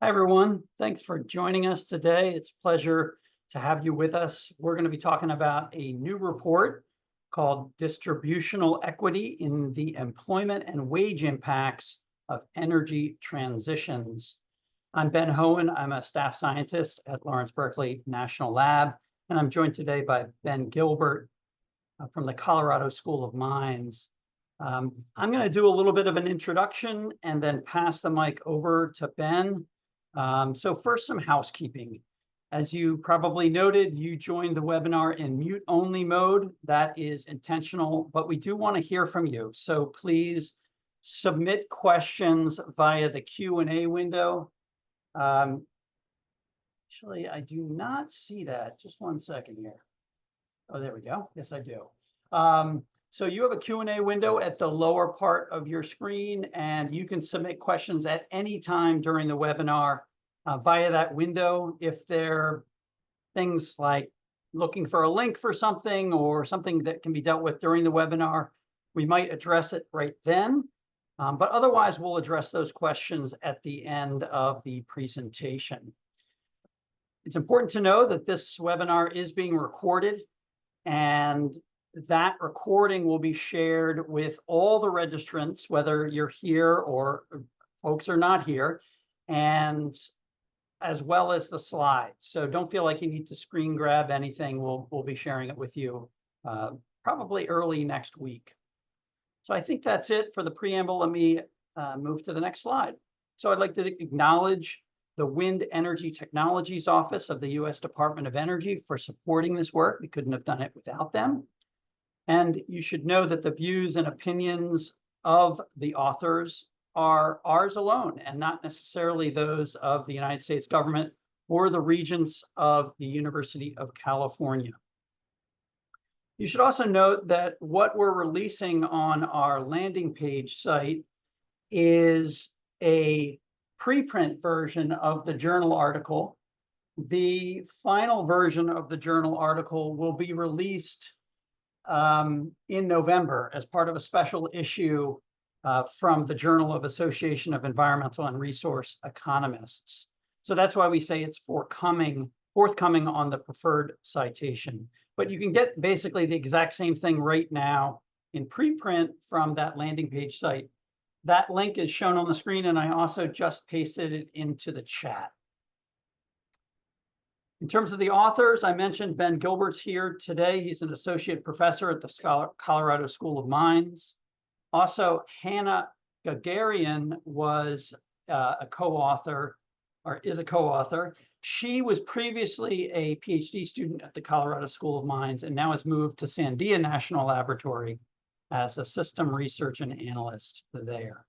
Hi, everyone. Thanks for joining us today. It's a pleasure to have you with us. We're going to be talking about a new report called Distributional Equity in the Employment and Wage Impacts of Energy Transitions. I'm Ben Hohen. I'm a staff scientist at Lawrence Berkeley National Lab, and I'm joined today by Ben Gilbert from the Colorado School of Mines. I'm going to do a little bit of an introduction and then pass the mic over to Ben. So first, some housekeeping. As you probably noted, you joined the webinar in mute-only mode. That is intentional, but we do want to hear from you. So please submit questions via the Q&A window. Actually, I do not see that. Just one second here. Oh, there we go. Yes, I do. So you have a Q&A window at the lower part of your screen, and you can submit questions at any time during the webinar via that window. If they're things like looking for a link for something or something that can be dealt with during the webinar, we might address it right then. But otherwise, we'll address those questions at the end of the presentation. It's important to know that this webinar is being recorded, and that recording will be shared with all the registrants, whether you're here or folks are not here, and as well as the slides. So don't feel like you need to screen grab anything. We'll be sharing it with you probably early next week. So I think that's it for the preamble. Let me move to the next slide. So I'd like to acknowledge the Wind Energy Technologies Office of the U.S. Department of Energy for supporting this work. We couldn't have done it without them. And you should know that the views and opinions of the authors are ours alone and not necessarily those of the United States government or the regents of the University of California. You should also note that what we're releasing on our landing page site is a preprint version of the journal article. The final version of the journal article will be released in November as part of a special issue from the Journal of Association of Environmental and Resource Economists. So that's why we say it's forthcoming on the preferred citation. But you can get basically the exact same thing right now in preprint from that landing page site. That link is shown on the screen, and I also just pasted it into the chat. In terms of the authors, I mentioned Ben Gilbert's here today. He's an associate professor at the Colorado School of Mines. Also, Hannah Gagarian was a co-author, or is a co-author. She was previously a PhD student at the Colorado School of Mines and now has moved to Sandia National Laboratory as a system research and analyst there.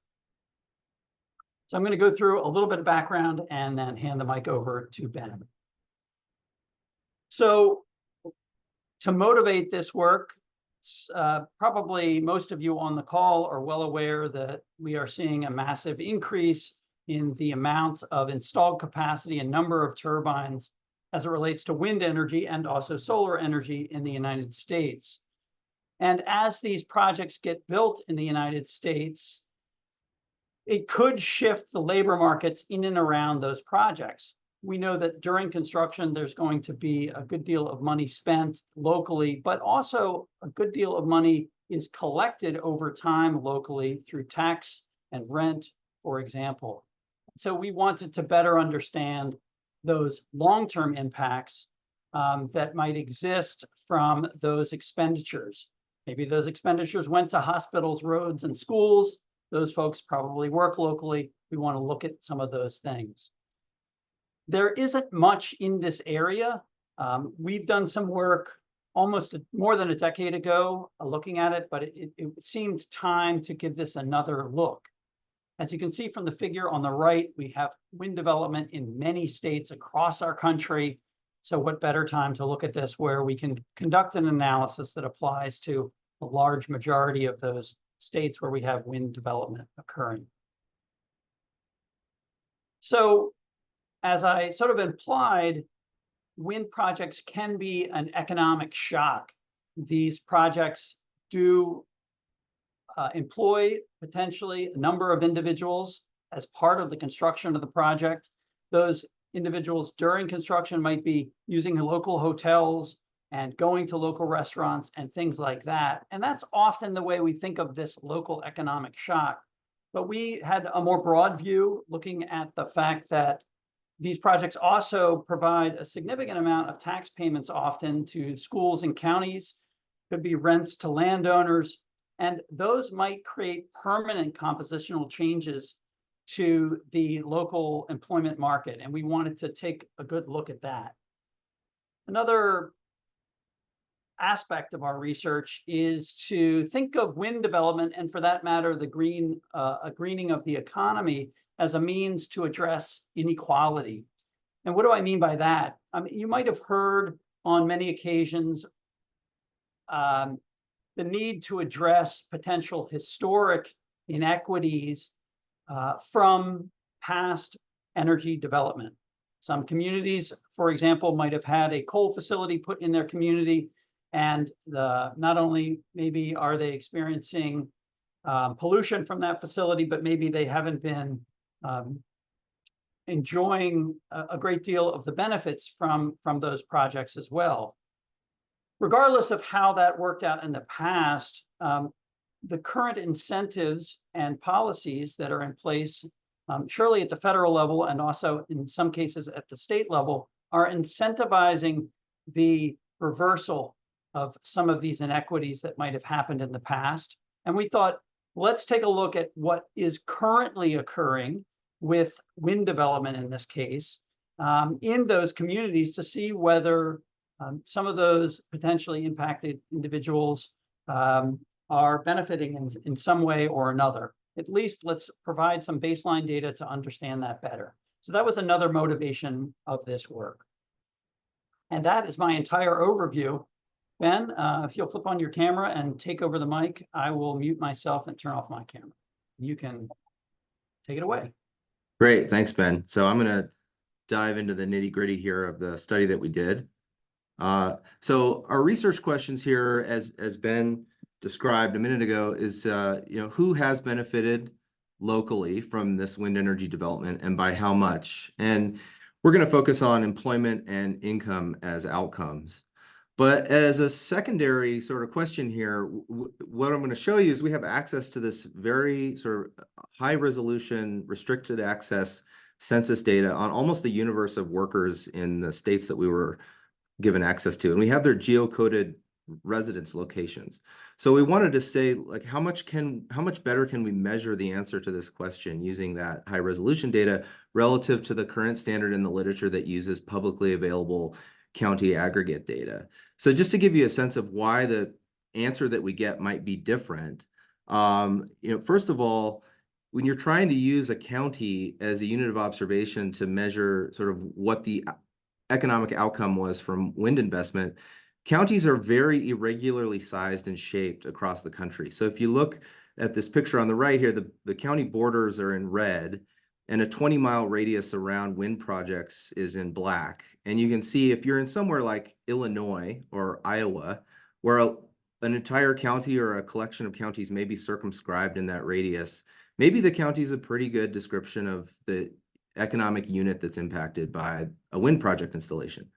So I'm going to go through a little bit of background and then hand the mic over to Ben. So to motivate this work, probably most of you on the call are well aware that we are seeing a massive increase in the amount of installed capacity and number of turbines as it relates to wind energy and also solar energy in the United States. And as these projects get built in the United States, it could shift the labor markets in and around those projects. We know that during construction, there's going to be a good deal of money spent locally, but also a good deal of money is collected over time locally through tax and rent, for example. So we wanted to better understand those long-term impacts that might exist from those expenditures. Maybe those expenditures went to hospitals, roads, and schools. Those folks probably work locally. We want to look at some of those things. There isn't much in this area. We've done some work almost more than a decade ago looking at it, but it seemed time to give this another look. As you can see from the figure on the right, we have wind development in many states across our country. So what better time to look at this where we can conduct an analysis that applies to a large majority of those states where we have wind development occurring. So as I sort of implied, wind projects can be an economic shock. These projects do employ potentially a number of individuals as part of the construction of the project. those individuals during construction might be using local hotels and going to local restaurants and things like that. And that's often the way we think of this local economic shock. But we had a more broad view looking at the fact that these projects also provide a significant amount of tax payments often to schools and counties, could be rents to landowners, and those might create permanent compositional changes to the local employment market. And we wanted to take a good look at that. Another aspect of our research is to think of wind development, and for that matter, the greening of the economy, as a means to address inequality. And what do I mean by that? I mean, you might have heard on many occasions the need to address potential historic inequities from past energy development. Some communities, for example, might have had a coal facility put in their community, and not only maybe are they experiencing pollution from that facility, but maybe they haven't been enjoying a great deal of the benefits from those projects as well. Regardless of how that worked out in the past, the current incentives and policies that are in place, surely at the federal level and also in some cases at the state level, are incentivizing the reversal of some of these inequities that might have happened in the past. And we thought, let's take a look at what is currently occurring with wind development in this case, in those communities, to see whether some of those potentially impacted individuals are benefiting in some way or another. At least let's provide some baseline data to understand that better. So that was another motivation of this work. And that is my entire overview. Ben, if you'll flip on your camera and take over the mic, I will mute myself and turn off my camera. You can take it away. Great, thanks, Ben. So I'm going to dive into the nitty-gritty here of the study that we did. So our research questions here, as Ben described a minute ago, is who has benefited locally from this wind energy development and by how much? And we're going to focus on employment and income as outcomes. But as a secondary sort of question here, what I'm going to show you is we have access to this very sort of high resolution, restricted access census data on almost the universe of workers in the states that we were given access to. And we have their geocoded residence locations. So we wanted to say, like, how much better can we measure the answer to this question using that high resolution data relative to the current standard in the literature that uses publicly available county aggregate data. So just to give you a sense of why the answer that we get might be different, first of all, when you're trying to use a county as a unit of observation to measure sort of what the economic outcome was from wind investment, counties are very irregularly sized and shaped across the country. So if you look at this picture on the right here, the county borders are in red, and a 20-mile radius around wind projects is in black. And you can see if you're in somewhere like Illinois or Iowa, where an entire county or a collection of counties may be circumscribed in that radius, maybe the county is a pretty good description of the economic unit that's impacted by a wind project installation.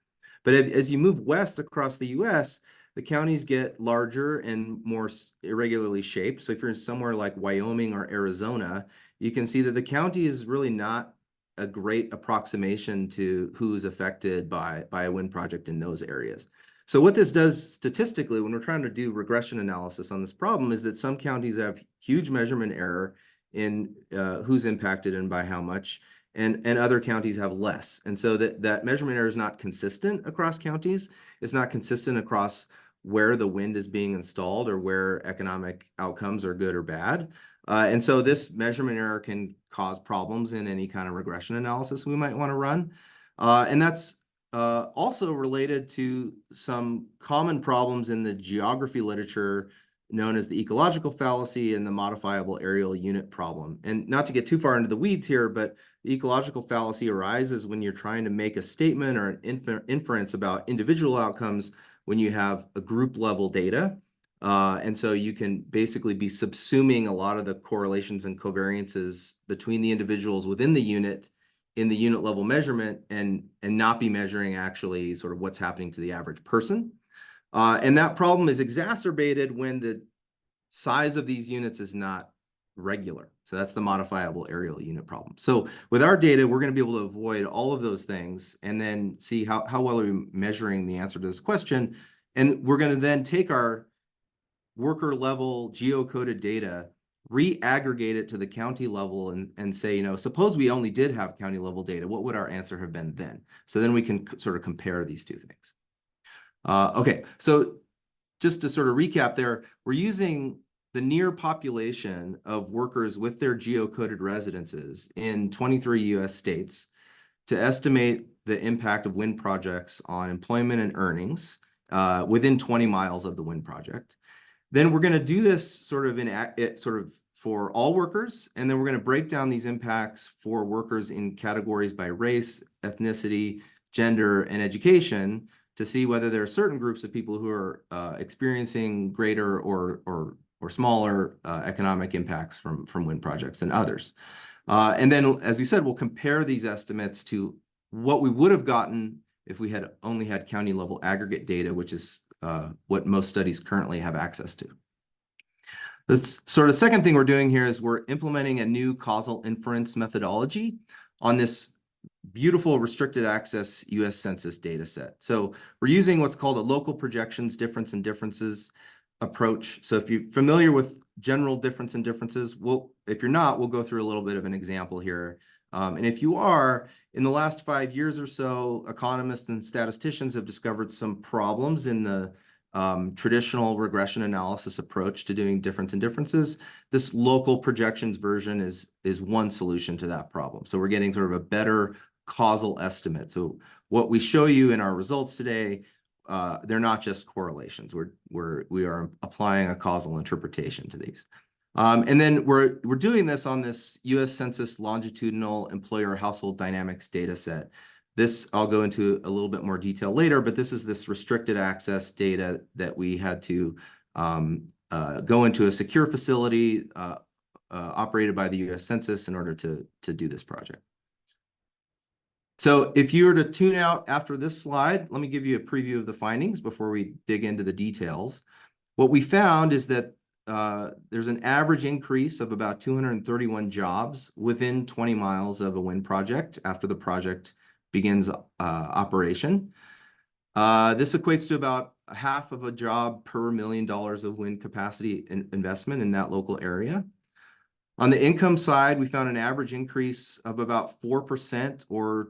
But as you move west across the US, the counties get larger and more irregularly shaped. So if you're in somewhere like Wyoming or Arizona, you can see that the county is really not a great approximation to who's affected by a wind project in those areas. So what this does statistically when we're trying to do regression analysis on this problem is that some counties have huge measurement error in who's impacted and by how much, and other counties have less. And so that measurement error is not consistent across counties. It's not consistent across where the wind is being installed or where economic outcomes are good or bad. And so this measurement error can cause problems in any kind of regression analysis we might want to run. And that's also related to some common problems in the geography literature known as the ecological fallacy and the modifiable areal unit problem. And not to get too far into the weeds here, but the ecological fallacy arises when you're trying to make a statement or an inference about individual outcomes when you have a group level data. And so you can basically be subsuming a lot of the correlations and covariances between the individuals within the unit in the unit level measurement and not be measuring actually sort of what's happening to the average person. And that problem is exacerbated when the size of these units is not regular. So that's the modifiable areal unit problem. So with our data, we're going to be able to avoid all of those things and then see how well are we measuring the answer to this question. And we're going to then take our worker level geocoded data, re-aggregate it to the county level and say, you know, suppose we only did have county level data, what would our answer have been then? So then we can sort of compare these two things. Okay, so just to sort of recap there, we're using the near population of workers with their geocoded residences in 23 US states to estimate the impact of wind projects on employment and earnings within 20 miles of the wind project. Then we're going to do this sort of for all workers, and then we're going to break down these impacts for workers in categories by race, ethnicity, gender, and education to see whether there are certain groups of people who are experiencing greater or smaller economic impacts from wind projects than others. And then, as we said, we'll compare these estimates to what we would have gotten if we had only had county level aggregate data, which is what most studies currently have access to. The sort of second thing we're doing here is we're implementing a new causal inference methodology on this beautiful restricted access US Census data set. So we're using what's called a local projections difference and differences approach. So if you're familiar with general difference and differences, if you're not, we'll go through a little bit of an example here. And if you are, in the last 5 years or so, economists and statisticians have discovered some problems in the traditional regression analysis approach to doing difference and differences. This local projections version is one solution to that problem. So we're getting sort of a better causal estimate. So what we show you in our results today, they're not just correlations. We are applying a causal interpretation to these. And then we're doing this on this US Census longitudinal employer household dynamics data set. This I'll go into a little bit more detail later, but this is this restricted access data that we had to go into a secure facility operated by the US Census in order to do this project. So if you were to tune out after this slide, let me give you a preview of the findings before we dig into the details. What we found is that there's an average increase of about 231 jobs within 20 miles of a wind project after the project begins operation. This equates to about half of a job per $1 million of wind capacity investment in that local area. On the income side, we found an average increase of about 4% or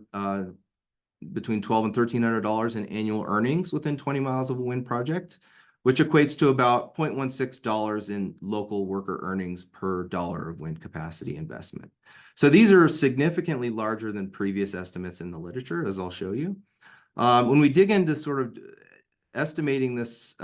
between $1,200 and $1,300 in annual earnings within 20 miles of a wind project, which equates to about $0.16 in local worker earnings per dollar of wind capacity investment. So these are significantly larger than previous estimates in the literature, as I'll show you. When we dig into sort of estimating these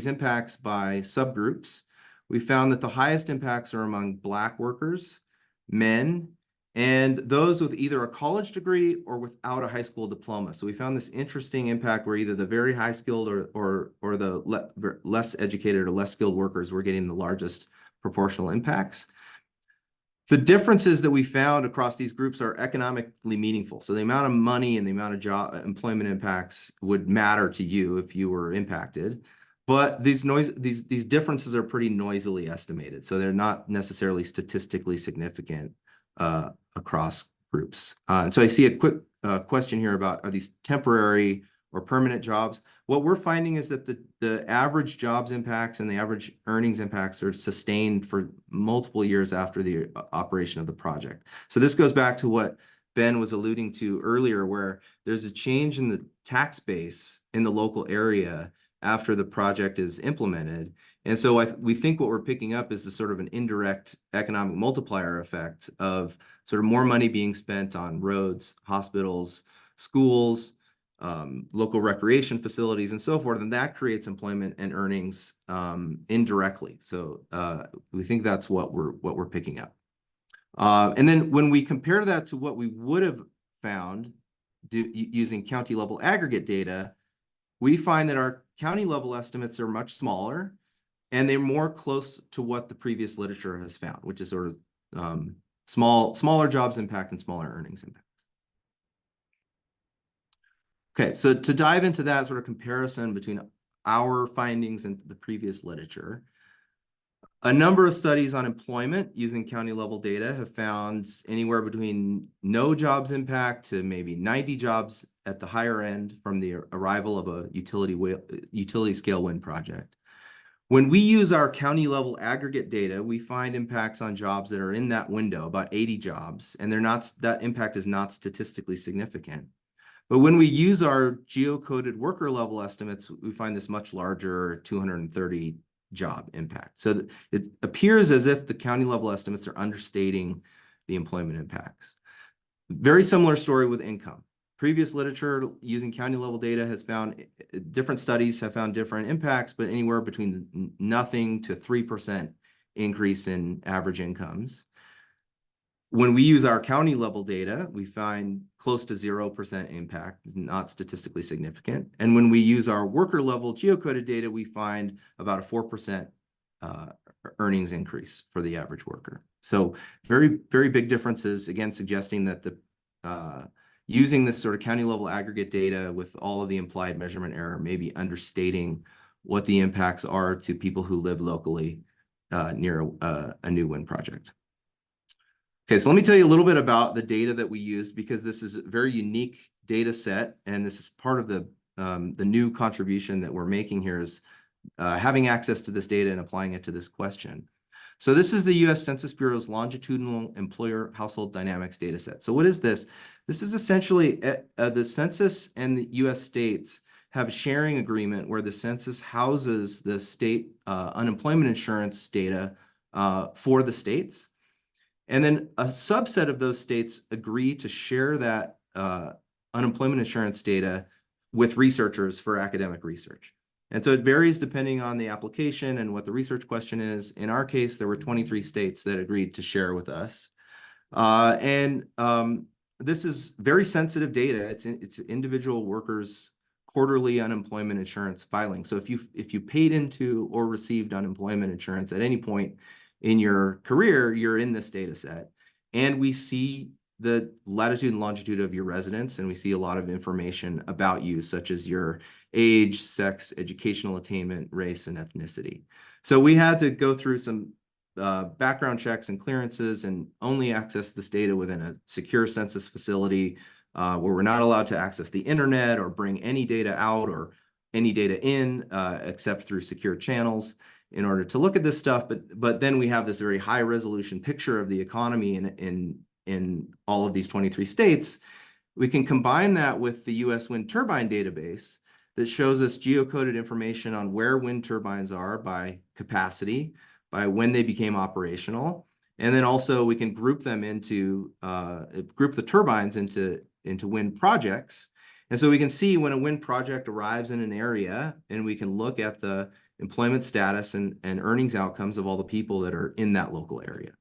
impacts by subgroups, we found that the highest impacts are among Black workers, men, and those with either a college degree or without a high school diploma. So we found this interesting impact where either the very high skilled or the less educated or less skilled workers were getting the largest proportional impacts. The differences that we found across these groups are economically meaningful. So the amount of money and the amount of employment impacts would matter to you if you were impacted. But these differences are pretty noisily estimated. So they're not necessarily statistically significant across groups. And so I see a quick question here about, are these temporary or permanent jobs? What we're finding is that the average jobs impacts and the average earnings impacts are sustained for multiple years after the operation of the project. So this goes back to what Ben was alluding to earlier, where there's a change in the tax base in the local area after the project is implemented. And so we think what we're picking up is a sort of an indirect economic multiplier effect of sort of more money being spent on roads, hospitals, schools, local recreation facilities, and so forth. And that creates employment and earnings indirectly. So we think that's what we're picking up. And then when we compare that to what we would have found using county level aggregate data, we find that our county level estimates are much smaller, and they're more close to what the previous literature has found, which is sort of smaller jobs impact and smaller earnings impact. Okay, so to dive into that sort of comparison between our findings and the previous literature, a number of studies on employment using county level data have found anywhere between no jobs impact to maybe 90 jobs at the higher end from the arrival of a utility scale wind project. When we use our county level aggregate data, we find impacts on jobs that are in that window, about 80 jobs, and that impact is not statistically significant. But when we use our geocoded worker level estimates, we find this much larger 230 job impact. So it appears as if the county level estimates are understating the employment impacts. Very similar story with income. Previous literature using county level data has found, different studies have found different impacts, but anywhere between nothing to 3% increase in average incomes. When we use our county level data, we find close to 0% impact, not statistically significant. And when we use our worker level geocoded data, we find about a 4% earnings increase for the average worker. So very, very big differences, again, suggesting that using this sort of county level aggregate data with all of the implied measurement error may be understating what the impacts are to people who live locally near a new wind project. Okay, so let me tell you a little bit about the data that we used, because this is a very unique data set, and this is part of the new contribution that we're making here is having access to this data and applying it to this question. So this is the U.S. Census Bureau's longitudinal employer household dynamics data set. So what is this? This is essentially the census and the U.S. states have a sharing agreement where the census houses the state unemployment insurance data for the states. And then a subset of those states agree to share that unemployment insurance data with researchers for academic research. And so it varies depending on the application and what the research question is. In our case, there were 23 states that agreed to share with us. This is very sensitive data. It's individual workers' quarterly unemployment insurance filing. So if you paid into or received unemployment insurance at any point in your career, you're in this data set. And we see the latitude and longitude of your residence, and we see a lot of information about you, such as your age, sex, educational attainment, race, and ethnicity. So we had to go through some background checks and clearances and only access this data within a secure census facility where we're not allowed to access the internet or bring any data out or any data in except through secure channels in order to look at this stuff. But then we have this very high resolution picture of the economy in all of these 23 states. We can combine that with the US wind turbine database that shows us geocoded information on where wind turbines are by capacity, by when they became operational. And then also we can group them into, group the turbines into wind projects. And so we can see when a wind project arrives in an area, and we can look at the employment status and earnings outcomes of all the people that are in that local area.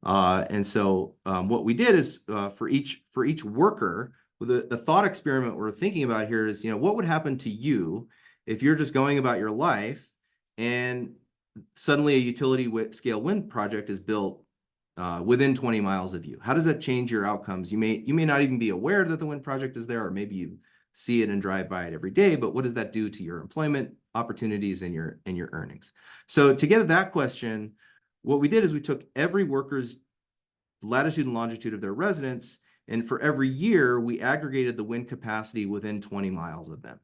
And so what we did is for each worker, the thought experiment we're thinking about here is, what would happen to you if you're just going about your life and suddenly a utility scale wind project is built within 20 miles of you? How does that change your outcomes? You may not even be aware that the wind project is there, or maybe you see it and drive by it every day, but what does that do to your employment opportunities and your earnings? So to get at that question, what we did is we took every worker's latitude and longitude of their residence, and for every year, we aggregated the wind capacity within 20 miles of them.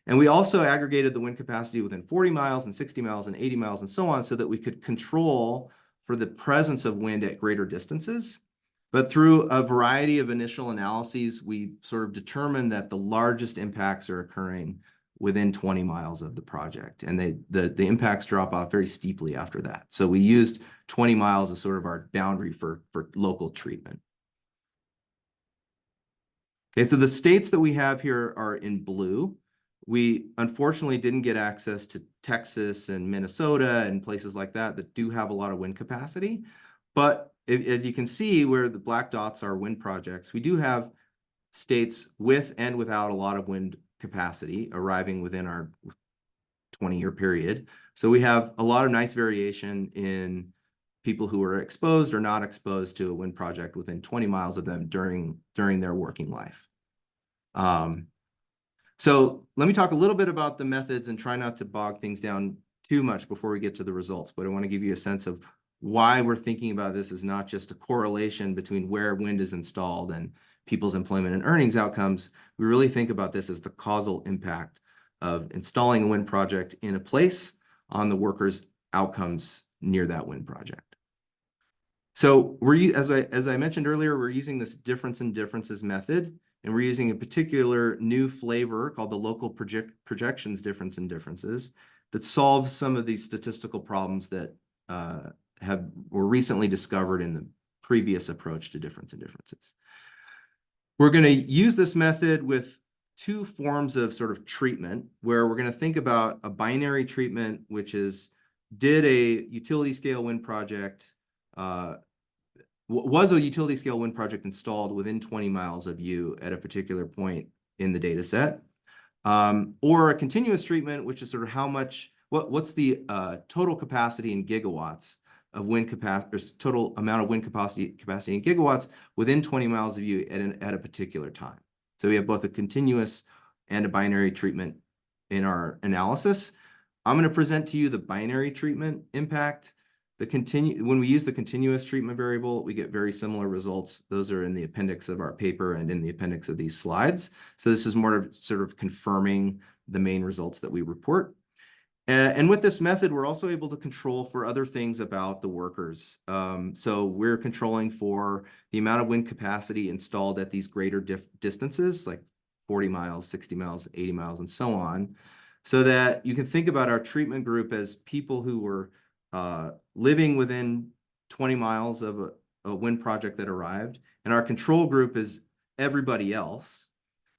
And we also aggregated the wind capacity within 40 miles and 60 miles and 80 miles and so on, so that we could control for the presence of wind at greater distances. But through a variety of initial analyses, we sort of determined that the largest impacts are occurring within 20 miles of the project. And the impacts drop off very steeply after that. So we used 20 miles as sort of our boundary for local treatment. Okay, so the states that we have here are in blue. We unfortunately didn't get access to Texas and Minnesota and places like that do have a lot of wind capacity. But as you can see, where the black dots are wind projects, we do have states with and without a lot of wind capacity arriving within our 20-year period. So we have a lot of nice variation in people who are exposed or not exposed to a wind project within 20 miles of them during their working life. So let me talk a little bit about the methods and try not to bog things down too much before we get to the results. But I want to give you a sense of why we're thinking about this as not just a correlation between where wind is installed and people's employment and earnings outcomes. We really think about this as the causal impact of installing a wind project in a place on the workers' outcomes near that wind project. So as I mentioned earlier, we're using this difference in differences method, and we're using a particular new flavor called the local projections difference in differences that solves some of these statistical problems that were recently discovered in the previous approach to difference in differences. We're going to use this method with two forms of sort of treatment, where we're going to think about a binary treatment, which is, did a utility scale wind project, was a utility scale wind project installed within 20 miles of you at a particular point in the data set? Or a continuous treatment, which is sort of what's the total capacity in gigawatts of wind capacity, or total amount of wind capacity in gigawatts within 20 miles of you at a particular time. So we have both a continuous and a binary treatment in our analysis. I'm going to present to you the binary treatment impact. When we use the continuous treatment variable, we get very similar results. Those are in the appendix of our paper and in the appendix of these slides. So this is more of sort of confirming the main results that we report. And with this method, we're also able to control for other things about the workers. So we're controlling for the amount of wind capacity installed at these greater distances, like 40 miles, 60 miles, 80 miles, and so on, so that you can think about our treatment group as people who were living within 20 miles of a wind project that arrived, and our control group is everybody else.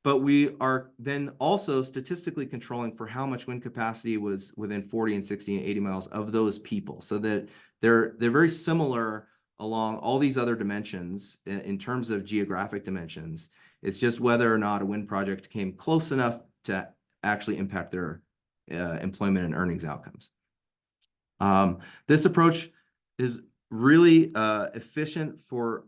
But we are then also statistically controlling for how much wind capacity was within 40 and 60 and 80 miles of those people, so that they're very similar along all these other dimensions in terms of geographic dimensions. It's just whether or not a wind project came close enough to actually impact their employment and earnings outcomes. This approach is really efficient for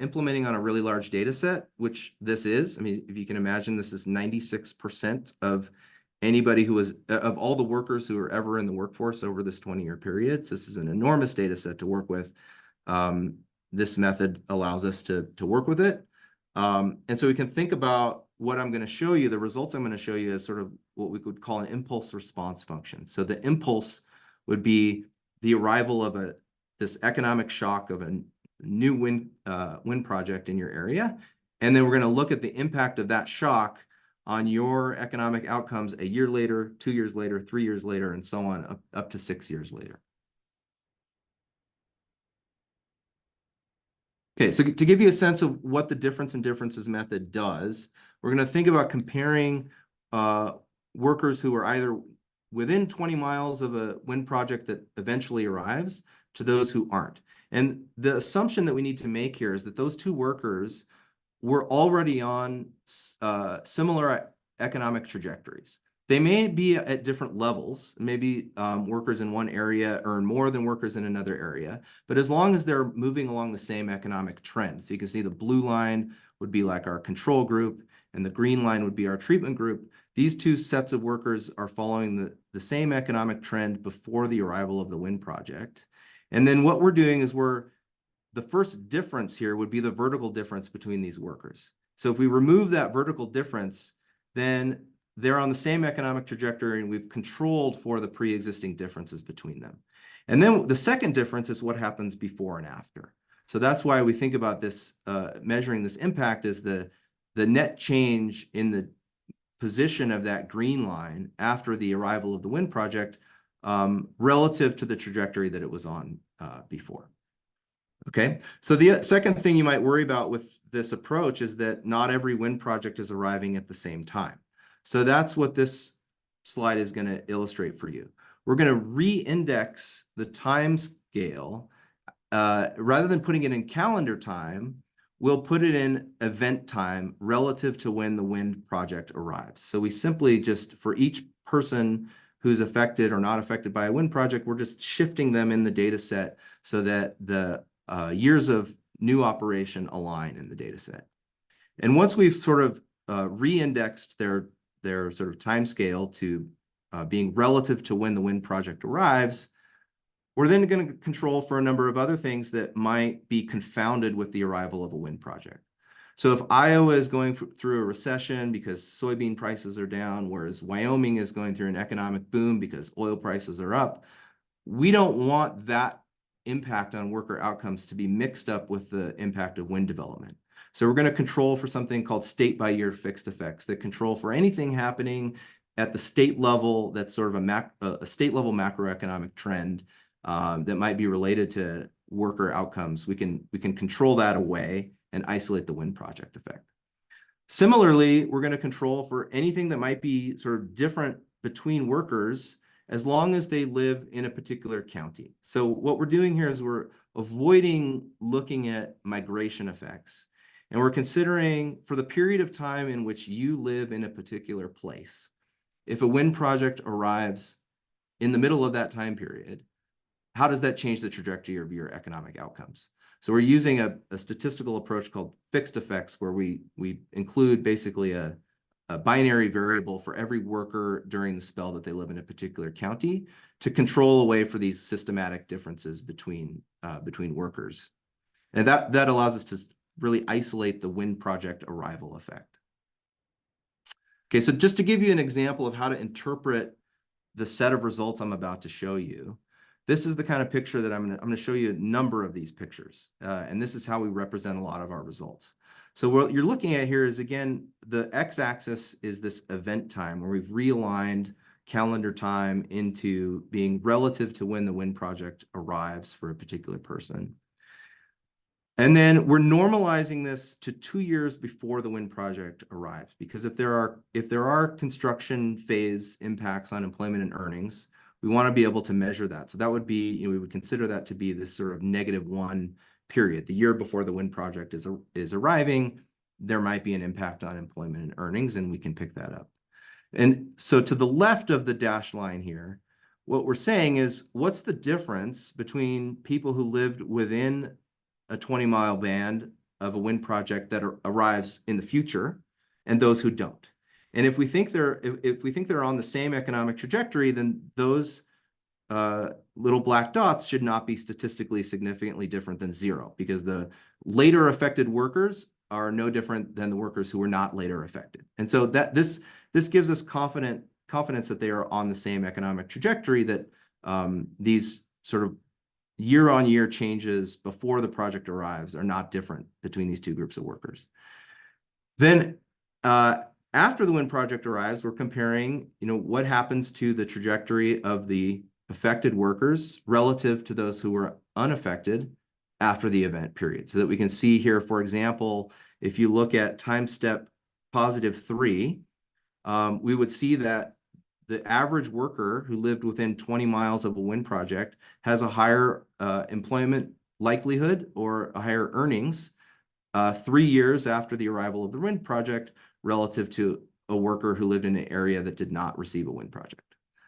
implementing on a really large data set, which this is. I mean, if you can imagine, this is 96% of anybody who was, of all the workers who were ever in the workforce over this 20-year period. So this is an enormous data set to work with. This method allows us to work with it. And so we can think about what I'm going to show you, the results I'm going to show you, as sort of what we could call an impulse response function. So the impulse would be the arrival of this economic shock of a new wind project in your area. And then we're going to look at the impact of that shock on your economic outcomes a year later, 2 years later, 3 years later, and so on, up to 6 years later. Okay, so to give you a sense of what the difference in differences method does, we're going to think about comparing workers who are either within 20 miles of a wind project that eventually arrives to those who aren't. And the assumption that we need to make here is that those two workers were already on similar economic trajectories. They may be at different levels. Maybe workers in one area earn more than workers in another area. But as long as they're moving along the same economic trend, so you can see the blue line would be like our control group, and the green line would be our treatment group. These two sets of workers are following the same economic trend before the arrival of the wind project. And then what we're doing is the first difference here would be the vertical difference between these workers. So if we remove that vertical difference, then they're on the same economic trajectory, and we've controlled for the pre-existing differences between them. And then the second difference is what happens before and after. So that's why we think about this, measuring this impact as the net change in the position of that green line after the arrival of the wind project, relative to the trajectory that it was on before. Okay, so the second thing you might worry about with this approach is that not every wind project is arriving at the same time. So that's what this slide is going to illustrate for you. We're going to re-index the time scale. Rather than putting it in calendar time, we'll put it in event time relative to when the wind project arrives. So we simply just, for each person who's affected or not affected by a wind project, we're just shifting them in the data set so that the years of new operation align in the data set. And once we've sort of re-indexed their their sort of time scale to being relative to when the wind project arrives, we're then going to control for a number of other things that might be confounded with the arrival of a wind project. So if Iowa is going through a recession because soybean prices are down, whereas Wyoming is going through an economic boom because oil prices are up, we don't want that impact on worker outcomes to be mixed up with the impact of wind development. So we're going to control for something called state by year fixed effects that control for anything happening at the state level that's sort of a state level macroeconomic trend that might be related to worker outcomes. We can control that away and isolate the wind project effect. Similarly, we're going to control for anything that might be sort of different between workers as long as they live in a particular county. So what we're doing here is we're avoiding looking at migration effects, and we're considering for the period of time in which you live in a particular place. If a wind project arrives in the middle of that time period, how does that change the trajectory of your economic outcomes? So we're using a statistical approach called fixed effects, where we include basically a binary variable for every worker during the spell that they live in a particular county to control away for these systematic differences between workers. And that allows us to really isolate the wind project arrival effect. Okay, so just to give you an example of how to interpret the set of results I'm about to show you, this is the kind of picture that I'm going to show you a number of these pictures. And this is how we represent a lot of our results. So what you're looking at here is, again, the x-axis is this event time where we've realigned calendar time into being relative to when the wind project arrives for a particular person. And then we're normalizing this to 2 years before the wind project arrives, because if there are construction phase impacts on employment and earnings, we want to be able to measure that. So that would be, we would consider that to be this sort of -1 period. The year before the wind project is arriving, there might be an impact on employment and earnings, and we can pick that up. And so to the left of the dashed line here, what we're saying is, what's the difference between people who lived within a 20-mile band of a wind project that arrives in the future and those who don't? And if we think they're on the same economic trajectory, then those little black dots should not be statistically significantly different than 0, because the later affected workers are no different than the workers who were not later affected. And so that this gives us confidence that they are on the same economic trajectory, that these sort of year-on-year changes before the project arrives are not different between these two groups of workers. Then after the wind project arrives, we're comparing, what happens to the trajectory of the affected workers relative to those who were unaffected after the event period. So that we can see here, for example, if you look at time step +3, we would see that the average worker who lived within 20 miles of a wind project has a higher employment likelihood or a higher earnings 3 years after the arrival of the wind project relative to a worker who lived in an area that did not receive a wind project.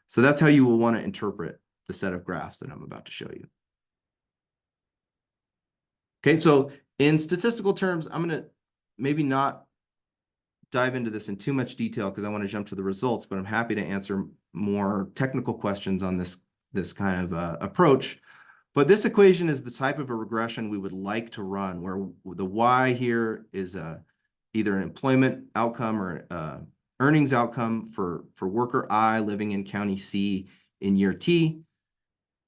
So that's how you will want to interpret the set of graphs that I'm about to show you. Okay, so in statistical terms, I'm going to maybe not dive into this in too much detail because I want to jump to the results, but I'm happy to answer more technical questions on this kind of approach. But this equation is the type of a regression we would like to run, where the y here is either an employment outcome or earnings outcome for worker I living in county C in year T.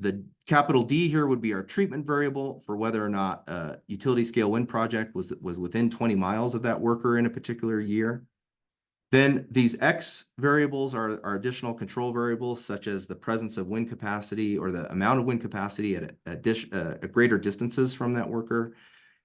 The capital D here would be our treatment variable for whether or not a utility scale wind project was within 20 miles of that worker in a particular year. Then these X variables are additional control variables, such as the presence of wind capacity or the amount of wind capacity at greater distances from that worker.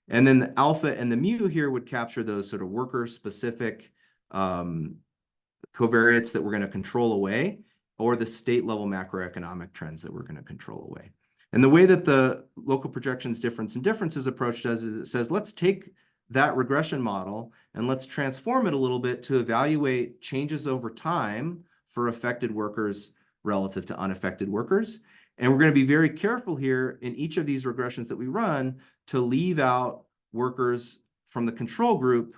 And then the alpha and the mu here would capture those sort of worker-specific covariates that we're going to control away, or the state-level macroeconomic trends that we're going to control away. And the way that the local projections differences approach does is it says, let's take that regression model and let's transform it a little bit to evaluate changes over time for affected workers relative to unaffected workers. And we're going to be very careful here in each of these regressions that we run to leave out workers from the control group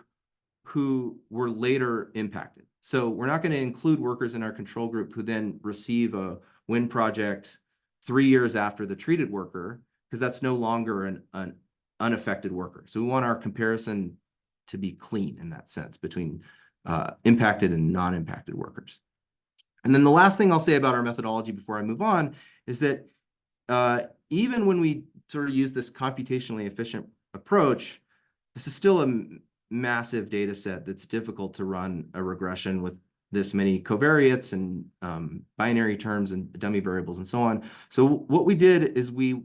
who were later impacted. So we're not going to include workers in our control group who then receive a wind project 3 years after the treated worker, because that's no longer an unaffected worker. So we want our comparison to be clean in that sense between impacted and non-impacted workers. And then the last thing I'll say about our methodology before I move on is that even when we sort of use this computationally efficient approach, this is still a massive data set that's difficult to run a regression with this many covariates and binary terms and dummy variables and so on. So what we did is we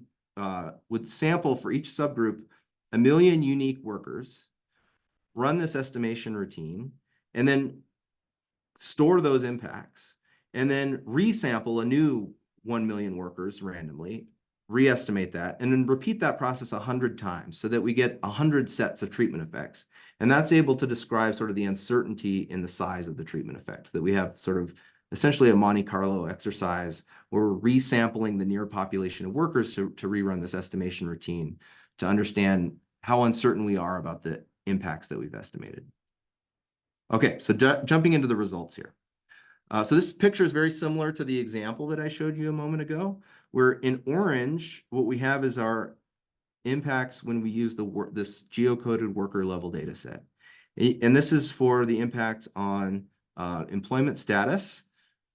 would sample for each subgroup 1 million unique workers, run this estimation routine, and then store those impacts, and then resample a new 1 million workers randomly, re-estimate that, and then repeat that process 100 times so that we get 100 sets of treatment effects. And that's able to describe sort of the uncertainty in the size of the treatment effects, that we have sort of essentially a Monte Carlo exercise where we're resampling the near population of workers to rerun this estimation routine to understand how uncertain we are about the impacts that we've estimated. Okay, so jumping into the results here. So this picture is very similar to the example that I showed you a moment ago, where in orange, what we have is our impacts when we use this geocoded worker level data set. And this is for the impact on employment status.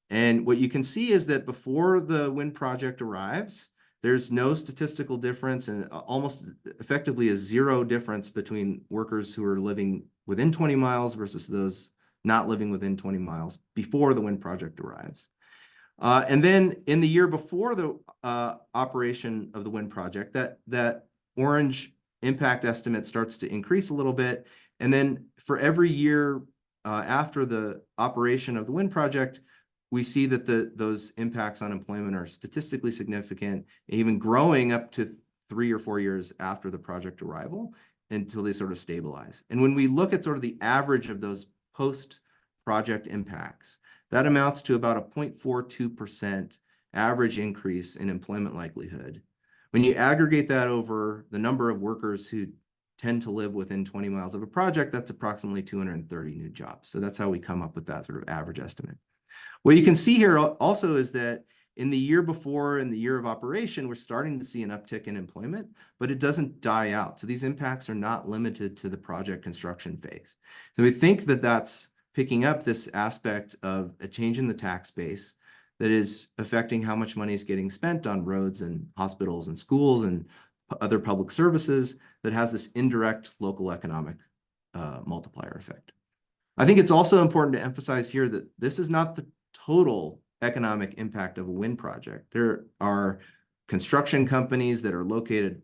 And what you can see is that before the wind project arrives, there's no statistical difference and almost effectively a zero difference between workers who are living within 20 miles versus those not living within 20 miles before the wind project arrives. And then in the year before the operation of the wind project, that orange impact estimate starts to increase a little bit. And then for every year after the operation of the wind project, we see that those impacts on employment are statistically significant, even growing up to 3 or 4 years after the project arrival until they sort of stabilize. And when we look at sort of the average of those post-project impacts, that amounts to about a 0.42% average increase in employment likelihood. When you aggregate that over the number of workers who tend to live within 20 miles of a project, that's approximately 230 new jobs. So that's how we come up with that sort of average estimate. What you can see here also is that in the year before, in the year of operation, we're starting to see an uptick in employment, but it doesn't die out. So these impacts are not limited to the project construction phase. So we think that that's picking up this aspect of a change in the tax base that is affecting how much money is getting spent on roads and hospitals and schools and other public services that has this indirect local economic multiplier effect. I think it's also important to emphasize here that this is not the total economic impact of a wind project. There are construction companies that are located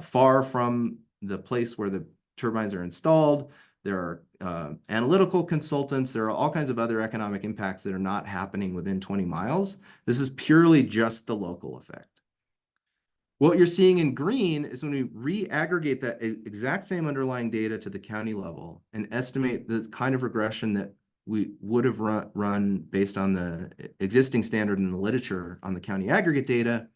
far from the place where the turbines are installed. There are analytical consultants. There are all kinds of other economic impacts that are not happening within 20 miles. This is purely just the local effect. What you're seeing in green is when we re-aggregate that exact same underlying data to the county level and estimate the kind of regression that we would have run based on the existing standard in the literature on the county aggregate data,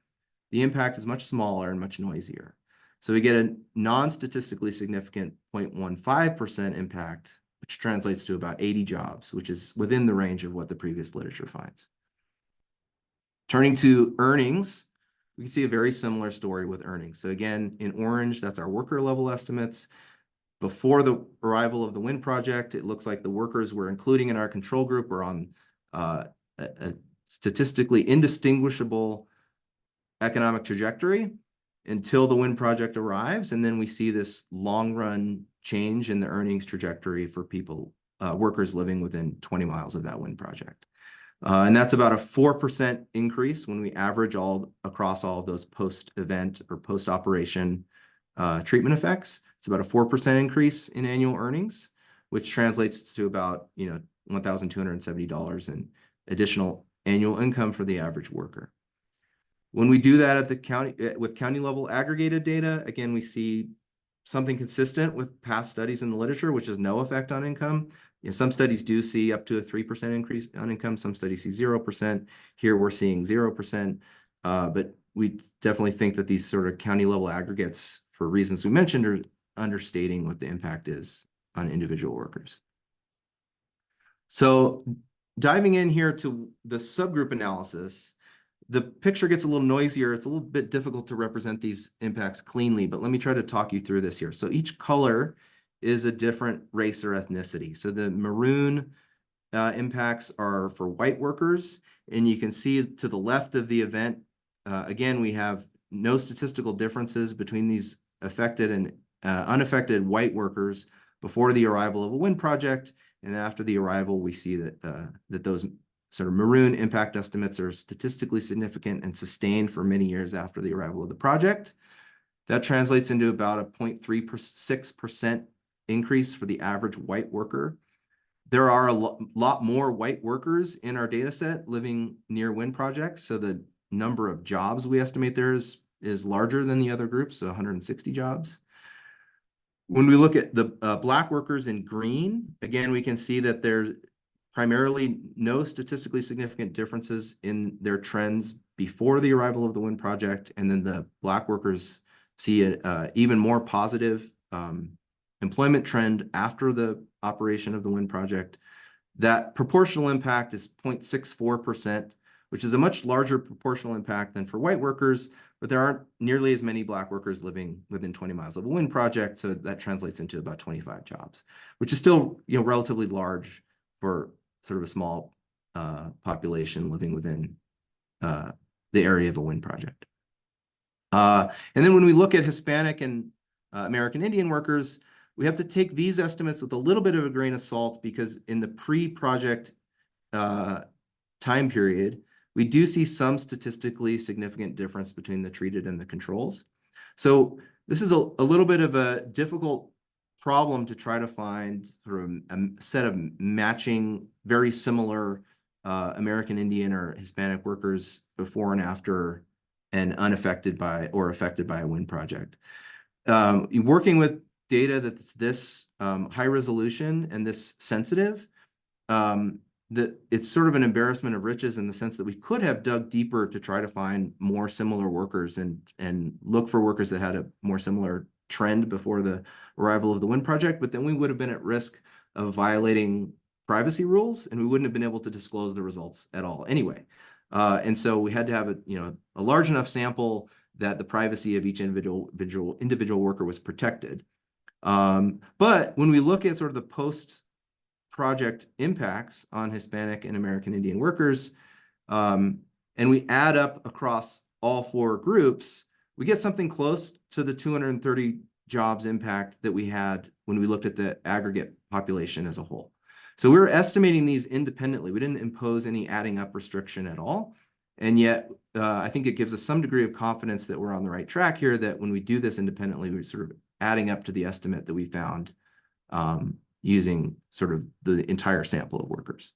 the impact is much smaller and much noisier. So we get a non-statistically significant 0.15% impact, which translates to about 80 jobs, which is within the range of what the previous literature finds. Turning to earnings, we can see a very similar story with earnings. So again, in orange, that's our worker level estimates. Before the arrival of the wind project, it looks like the workers we're including in our control group are on a statistically indistinguishable economic trajectory until the wind project arrives. And then we see this long run change in the earnings trajectory for people, workers living within 20 miles of that wind project. And that's about a 4% increase when we average across all of those post-event or post-operation treatment effects. It's about a 4% increase in annual earnings, which translates to about $1,270 in additional annual income for the average worker. When we do that at the county with county level aggregated data, again, we see something consistent with past studies in the literature, which is no effect on income. Some studies do see up to a 3% increase on income. Some studies see 0%. Here we're seeing 0%. But we definitely think that these sort of county level aggregates, for reasons we mentioned, are understating what the impact is on individual workers. So diving in here to the subgroup analysis, the picture gets a little noisier. It's a little bit difficult to represent these impacts cleanly, but let me try to talk you through this here. So each color is a different race or ethnicity. So the maroon impacts are for white workers, and you can see to the left of the event, again, we have no statistical differences between these affected and unaffected white workers before the arrival of a wind project. And after the arrival, we see that, that those sort of maroon impact estimates are statistically significant and sustained for many years after the arrival of the project. That translates into about a 0.36% increase for the average white worker. There are a lot more white workers in our data set living near wind projects, so the number of jobs we estimate there is larger than the other groups, so 160 jobs. When we look at the Black workers in green, again, we can see that there's primarily no statistically significant differences in their trends before the arrival of the wind project, and then the Black workers see an even more positive employment trend after the operation of the wind project. That proportional impact is 0.64%, which is a much larger proportional impact than for white workers, but there aren't nearly as many Black workers living within 20 miles of a wind project, so that translates into about 25 jobs, which is still, you know, relatively large for sort of a small population living within the area of a wind project. And then when we look at Hispanic and American Indian workers, we have to take these estimates with a little bit of a grain of salt, because in the pre-project time period, we do see some statistically significant difference between the treated and the controls. So this is a little bit of a difficult problem to try to find sort of a set of matching very similar American Indian or Hispanic workers before and after and unaffected by or affected by a wind project. Working with data that's this high resolution and this sensitive, it's sort of an embarrassment of riches in the sense that we could have dug deeper to try to find more similar workers and look for workers that had a more similar trend before the arrival of the wind project, but then we would have been at risk of violating privacy rules, and we wouldn't have been able to disclose the results at all anyway. And so we had to have a large enough sample that the privacy of each individual worker was protected. But when we look at sort of the post-project impacts on Hispanic and American Indian workers, and we add up across all four groups, we get something close to the 230 jobs impact that we had when we looked at the aggregate population as a whole. So we were estimating these independently. We didn't impose any adding up restriction at all. And yet, I think it gives us some degree of confidence that we're on the right track here, that when we do this independently, we're sort of adding up to the estimate that we found using sort of the entire sample of workers.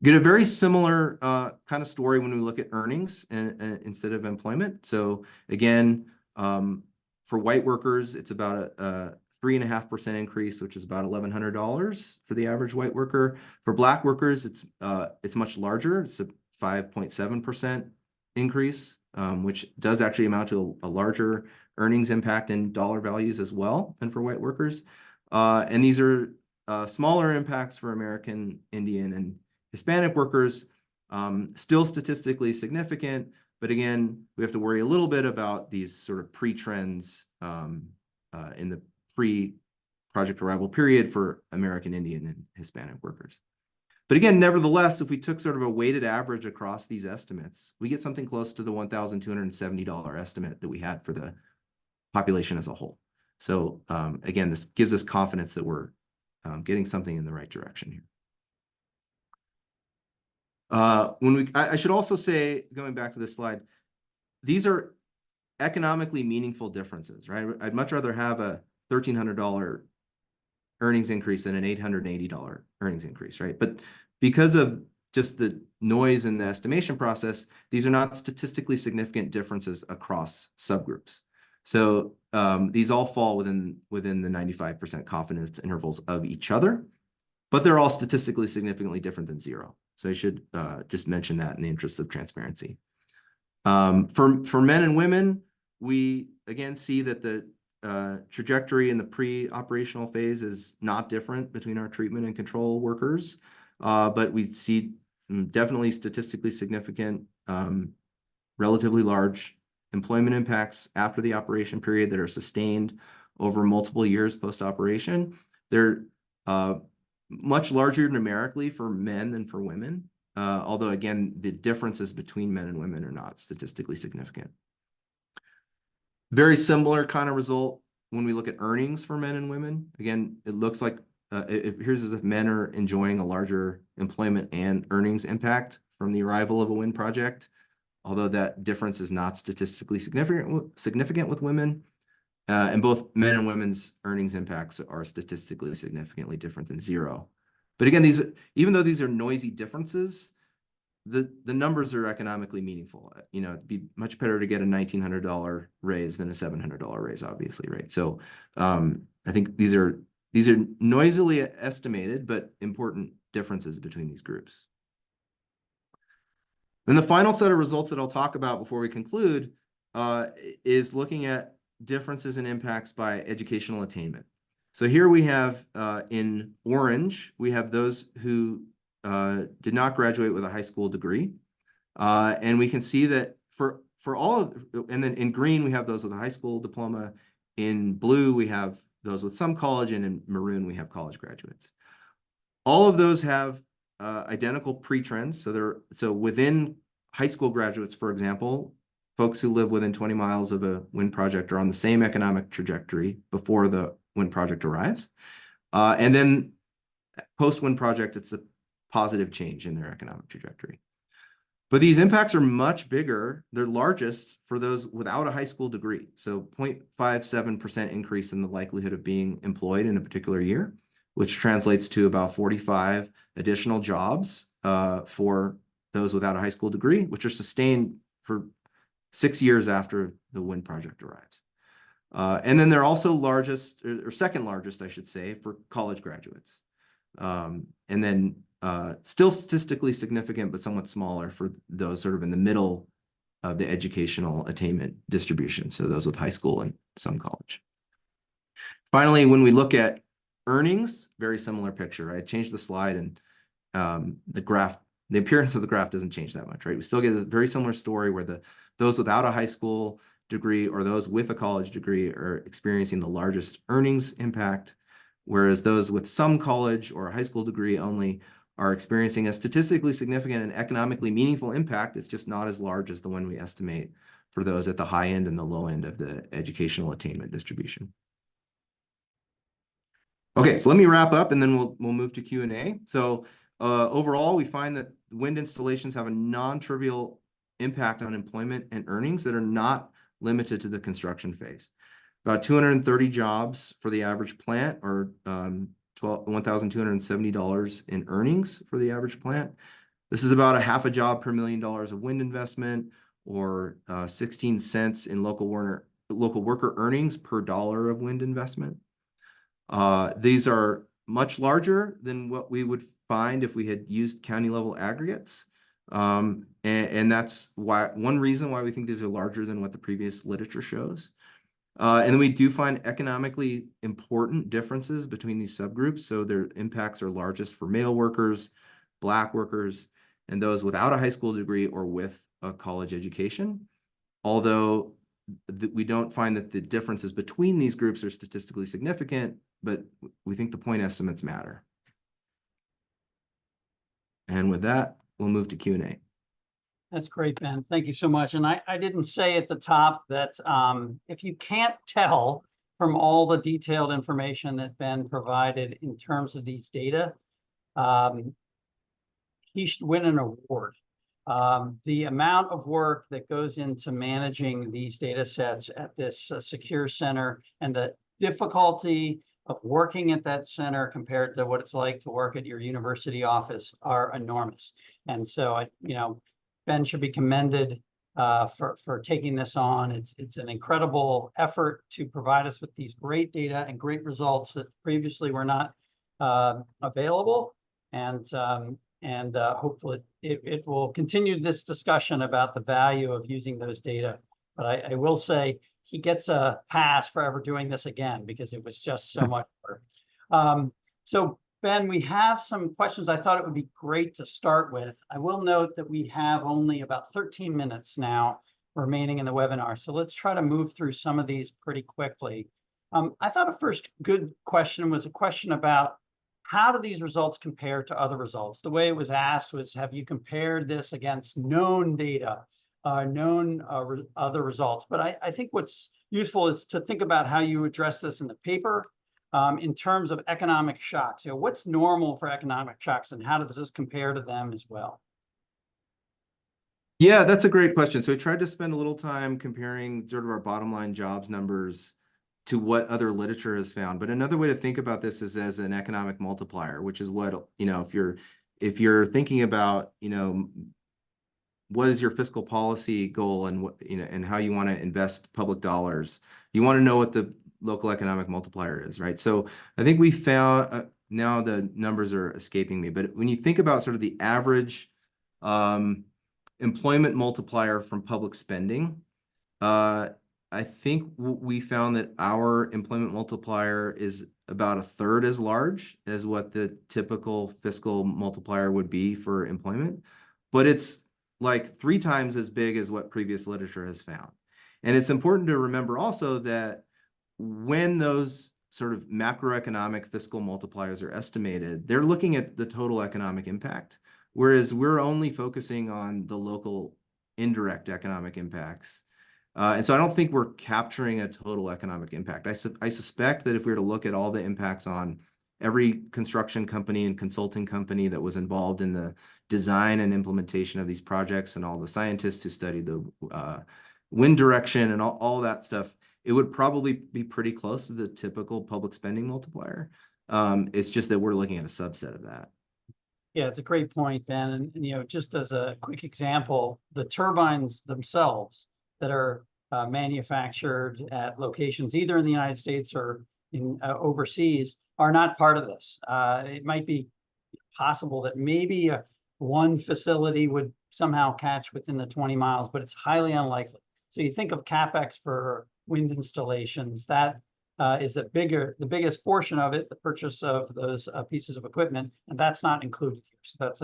Get a very similar kind of story when we look at earnings instead of employment. So again, for white workers, it's about a 3.5% increase, which is about $1,100 for the average white worker. For Black workers, it's much larger. It's a 5.7% increase, which does actually amount to a larger earnings impact in dollar values as well than for white workers. And these are smaller impacts for American Indian and Hispanic workers, still statistically significant, but again, we have to worry a little bit about these sort of pre-trends in the pre-project arrival period for American Indian and Hispanic workers. But again, nevertheless, if we took sort of a weighted average across these estimates, we get something close to the $1,270 estimate that we had for the population as a whole. So again, this gives us confidence that we're getting something in the right direction here. I should also say, going back to this slide, these are economically meaningful differences, right? I'd much rather have a $1,300 earnings increase than an $880 earnings increase, right? But because of just the noise in the estimation process, these are not statistically significant differences across subgroups. So these all fall within the 95% confidence intervals of each other, but they're all statistically significantly different than zero. So I should just mention that in the interest of transparency. For men and women, we again see that the trajectory in the pre-operational phase is not different between our treatment and control workers, but we see definitely statistically significant, relatively large employment impacts after the operation period that are sustained over multiple years post-operation. They're much larger numerically for men than for women, although again, the differences between men and women are not statistically significant. Very similar kind of result when we look at earnings for men and women. Again, it looks like it appears as if men are enjoying a larger employment and earnings impact from the arrival of a wind project, although that difference is not statistically significant with women. And both men and women's earnings impacts are statistically significantly different than zero. But again, even though these are noisy differences, the numbers are economically meaningful. You know, it'd be much better to get a $1,900 raise than a $700 raise, obviously, right? So I think these are noisily estimated, but important differences between these groups. Then the final set of results that I'll talk about before we conclude is looking at differences in impacts by educational attainment. So here we have in orange, we have those who did not graduate with a high school degree. And we can see that for all of, and then in green, we have those with a high school diploma. In blue, we have those with some college, and in maroon, we have college graduates. All of those have identical pre-trends. So within high school graduates, for example, folks who live within 20 miles of a wind project are on the same economic trajectory before the wind project arrives. And then post-wind project, it's a positive change in their economic trajectory. But these impacts are much bigger. They're largest for those without a high school degree. So 0.57% increase in the likelihood of being employed in a particular year, which translates to about 45 additional jobs for those without a high school degree, which are sustained for 6 years after the wind project arrives. And then they're also largest, or second largest, I should say, for college graduates. And then still statistically significant, but somewhat smaller for those sort of in the middle of the educational attainment distribution. So those with high school and some college. Finally, when we look at earnings, very similar picture. I changed the slide, and the graph, the appearance of the graph doesn't change that much, right? We still get a very similar story where those without a high school degree or those with a college degree are experiencing the largest earnings impact, whereas those with some college or a high school degree only are experiencing a statistically significant and economically meaningful impact. It's just not as large as the one we estimate for those at the high end and the low end of the educational attainment distribution. Okay, so let me wrap up, and then we'll move to Q&A. So overall, we find that wind installations have a non-trivial impact on employment and earnings that are not limited to the construction phase. About 230 jobs for the average plant, or $1,270 in earnings for the average plant. This is about a half a job per $1 million of wind investment, or 16 cents in local worker earnings per dollar of wind investment. These are much larger than what we would find if we had used county level aggregates. And that's one reason why we think these are larger than what the previous literature shows. And then we do find economically important differences between these subgroups. So their impacts are largest for male workers, Black workers, and those without a high school degree or with a college education. Although we don't find that the differences between these groups are statistically significant, but we think the point estimates matter. And with that, we'll move to Q&A. That's great, Ben. Thank you so much. And I didn't say at the top that if you can't tell from all the detailed information that Ben provided in terms of these data, he should win an award. The amount of work that goes into managing these data sets at this secure center and the difficulty of working at that center compared to what it's like to work at your university office are enormous. And so Ben should be commended for taking this on. It's an incredible effort to provide us with these great data and great results that previously were not available. And hopefully it will continue this discussion about the value of using those data. But I will say he gets a pass for ever doing this again because it was just so much work. So Ben, we have some questions I thought it would be great to start with. I will note that we have only about 13 minutes now remaining in the webinar. So let's try to move through some of these pretty quickly. I thought a first good question was a question about how do these results compare to other results? The way it was asked was, have you compared this against known data, known other results? But I think what's useful is to think about how you address this in the paper in terms of economic shocks. What's normal for economic shocks and how does this compare to them as well? Yeah, that's a great question. So we tried to spend a little time comparing sort of our bottom line jobs numbers to what other literature has found. But another way to think about this is as an economic multiplier, which is what, if you're thinking about, what is your fiscal policy goal and what, and how you want to invest public dollars, you want to know what the local economic multiplier is, right? So I think we found, now the numbers are escaping me, but when you think about sort of the average employment multiplier from public spending, I think we found that our employment multiplier is about a third as large as what the typical fiscal multiplier would be for employment, but it's like 3 times as big as what previous literature has found. And it's important to remember also that when those sort of macroeconomic fiscal multipliers are estimated, they're looking at the total economic impact, whereas we're only focusing on the local indirect economic impacts. And so I don't think we're capturing a total economic impact. I suspect that if we were to look at all the impacts on every construction company and consulting company that was involved in the design and implementation of these projects and all the scientists who studied the wind direction and all that stuff, it would probably be pretty close to the typical public spending multiplier. It's just that we're looking at a subset of that. Yeah, it's a great point, Ben. And just as a quick example, the turbines themselves that are manufactured at locations either in the United States or in overseas are not part of this. It might be possible that maybe one facility would somehow catch within the 20 miles, but it's highly unlikely. So you think of CapEx for wind installations, that is the biggest portion of it, the purchase of those pieces of equipment, and that's not included here. So that's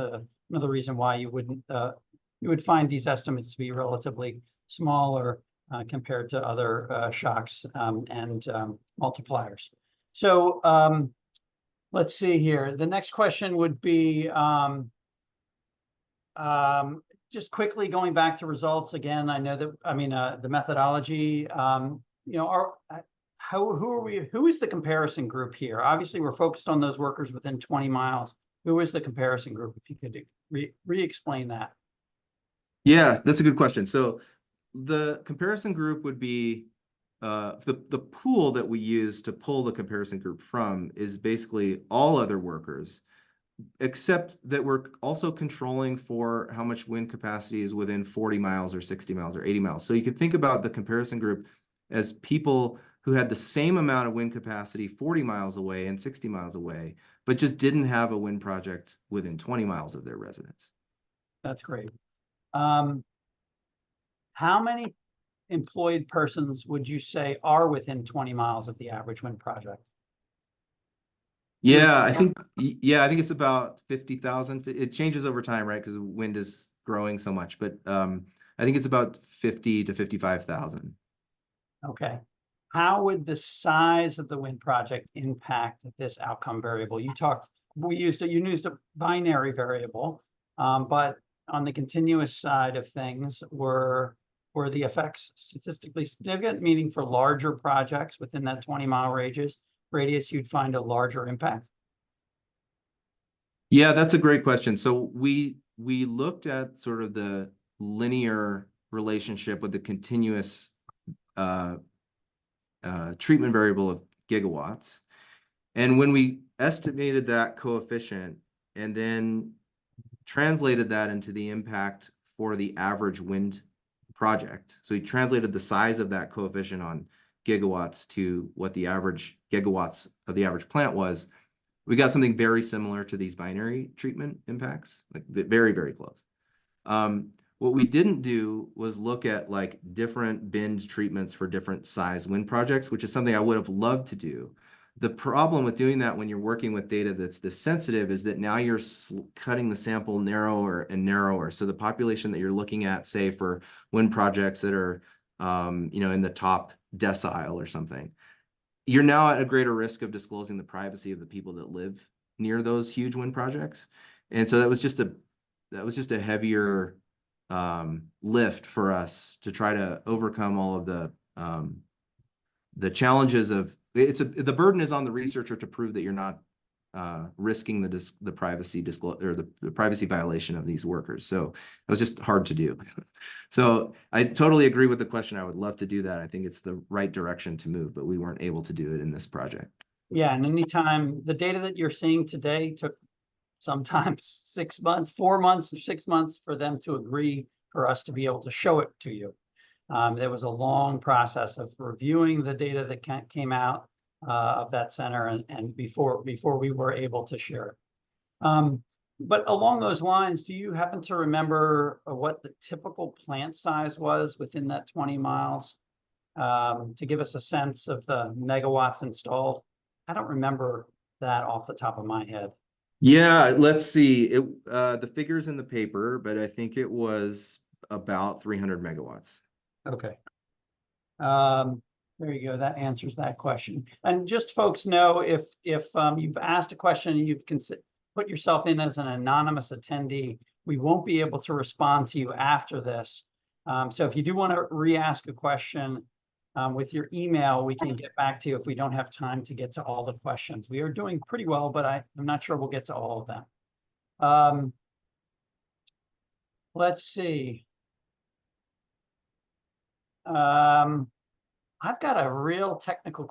another reason why you would find these estimates to be relatively smaller compared to other shocks and multipliers. So let's see here. The next question would be just quickly going back to results again. I know that the methodology. Who is the comparison group here? Obviously, we're focused on those workers within 20 miles. Who is the comparison group? If you could re-explain that. Yeah, that's a good question. So the comparison group would be the pool that we use to pull the comparison group from is basically all other workers, except that we're also controlling for how much wind capacity is within 40 miles or 60 miles or 80 miles. So you could think about the comparison group as people who had the same amount of wind capacity 40 miles away and 60 miles away, but just didn't have a wind project within 20 miles of their residence. That's great. How many employed persons would you say are within 20 miles of the average wind project? Yeah, I think it's about 50,000. It changes over time, right? Because the wind is growing so much, but I think it's about 50 to 55,000. Okay. How would the size of the wind project impact this outcome variable? You used a binary variable, but on the continuous side of things, were the effects statistically significant, meaning for larger projects within that 20-mile radius, you'd find a larger impact? Yeah, that's a great question. So we looked at sort of the linear relationship with the continuous treatment variable of gigawatts. And when we estimated that coefficient and then translated that into the impact for the average wind project, so we translated the size of that coefficient on gigawatts to what the average gigawatts of the average plant was, we got something very similar to these binary treatment impacts, like very, very close. What we didn't do was look at like different bin treatments for different size wind projects, which is something I would have loved to do. The problem with doing that when you're working with data that's this sensitive is that now you're cutting the sample narrower and narrower. So the population that you're looking at, say for wind projects that are, in the top decile or something, you're now at a greater risk of disclosing the privacy of the people that live near those huge wind projects. And so that was just a heavier lift for us to try to overcome all of the challenges of the burden is on the researcher to prove that you're not risking the privacy disclosure or the privacy violation of these workers. So it was just hard to do. So I totally agree with the question. I would love to do that. I think it's the right direction to move, but we weren't able to do it in this project. Yeah, and anytime the data that you're seeing today took sometimes 6 months, 4 months, or 6 months for them to agree for us to be able to show it to you. There was a long process of reviewing the data that came out of that center and before we were able to share it. But along those lines, do you happen to remember what the typical plant size was within that 20 miles to give us a sense of the megawatts installed? I don't remember that off the top of my head. Yeah, let's see. The figure's in the paper, but I think it was about 300 megawatts. Okay. There you go. That answers that question. And just folks know if you've asked a question and you've put yourself in as an anonymous attendee, we won't be able to respond to you after this. So if you do want to re-ask a question with your email, we can get back to you if we don't have time to get to all the questions. We are doing pretty well, but I'm not sure we'll get to all of them. Let's see. I've got a real technical